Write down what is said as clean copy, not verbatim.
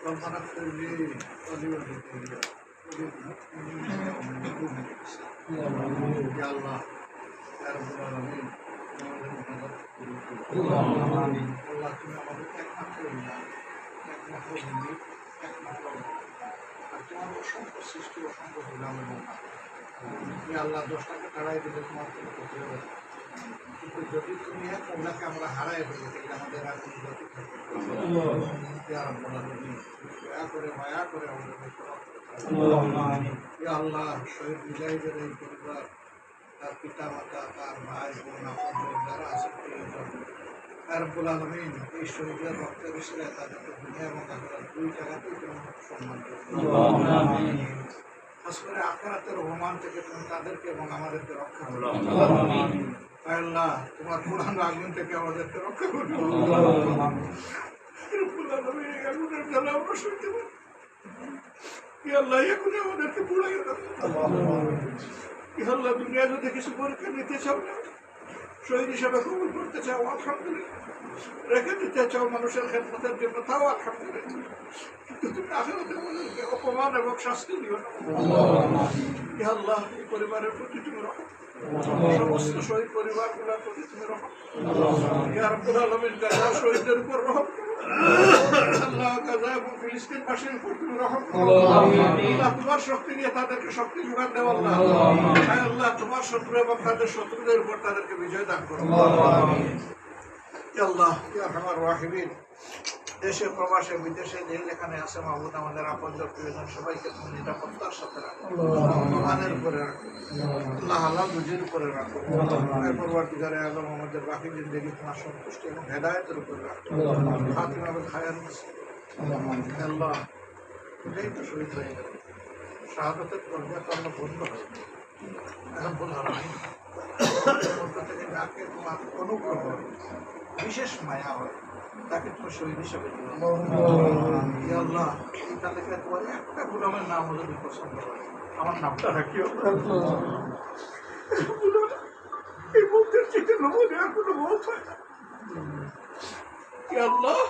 ربنا اغفر لي ولوالدي وللمؤمنين يوم يقوم الحساب يا الله يا رب العالمين আল্লাহ তুমি আমাদের একমাত্র একমাত্র বন্ধু একমাত্র আর তোমার অসংখ্য সৃষ্টি অসংখ্য হইলাম এবং তুমি আল্লাহ 10টাকে হারাই দিলে তোমার কোনো ক্ষতি হবে কিন্তু যদি তুমি এক ওনাকে আমরা হারাই ফেলি তাহলে আমাদের আর কোনো গতি থাকবে দয়া করে মায়া করে আমাদের আল্লাহ শহীদ মুজাহিদের এই পরিবার তার পিতা মাতা তার ভাই বোন আপন যারা আছে রব্বুল আলামিন এই শহীদের রক্তের উসিলে তাদেরকে দুনিয়া এবং আখিরাত দুই জায়গাতেই তুমি সম্মান করো খাস করে আখিরাতের অপমান থেকে তুমি তাদেরকে এবং আমাদেরকে রক্ষা করো আল্লাহ তোমার পুরান আগুন থেকে আমাদেরকে রক্ষা করো রব্বুল আলামিন এই আগুনের জ্বালা আমরা সইতে পারি আল্লাহ এখন আমাদেরকে পুড়াইয়া দাও আল্লাহ দুনিয়া যদি কিছু পরীক্ষা নিতে চাও না শহীদ হিসাবে কবুল করতে চাও আলহামদুলিল্লাহ রেখে দিতে চাও মানুষের খেদমতের জন্য তাও আলহামদুলিল্লাহ কিন্তু তুমি আখিরাতে আমাদেরকে অপমান এবং শাস্তি দিও না আল্লাহ এই পরিবারের প্রতি তুমি রহম সমস্ত শহীদ পরিবারগুলোর প্রতি তুমি রহম ইয়া রাব্বুল আলামিন গাজা শহীদদের উপর রহম আল্লাহ গাজা এবং ফিলিস্তিনবাসীর উপর তুমি রহম আল্লাহ তোমার শক্তি নিয়ে তাদেরকে শক্তি যোগান দেও আল্লাহ আল্লাহ তোমার শত্রু এবং তাদের শত্রুদের উপর তাদেরকে বিজয় দান করো আল্লাহ ইয়া আরহামার রাহিমিন দেশে প্রবাসে বিদেশে যে যেখানে আছে মাহবুদ আমাদের আপনজন প্রিয়জন সবাইকে তুমি নিরাপত্তার সাথে রাখো ইমানের উপরে রাখো আল্লাহ হালাল রুজির উপরে রাখো পরবর্তীকালে আলম আমাদের বাকি জিন্দগি তোমার সন্তুষ্টি এবং হেদায়েতের উপরে রাখো খাতিমা বিল খায়র আল্লাহ এটাই তো শহীদ হয়ে গেল শাহাদাতের দরজা তো আমরা বন্ধ হয় এখন বললাম থেকে যাকে তোমার অনুগ্রহ বিশেষ মায়া হয় তাকে তোমার শহীদ হিসাবে আল্লাহ এই তালিকায় তোমার একটা গুলামের নাম যদি পছন্দ হয় আমার নামটা রাখিও এই মুক্তির চিঠি নবনে আর কোনো মত হয় না আল্লাহ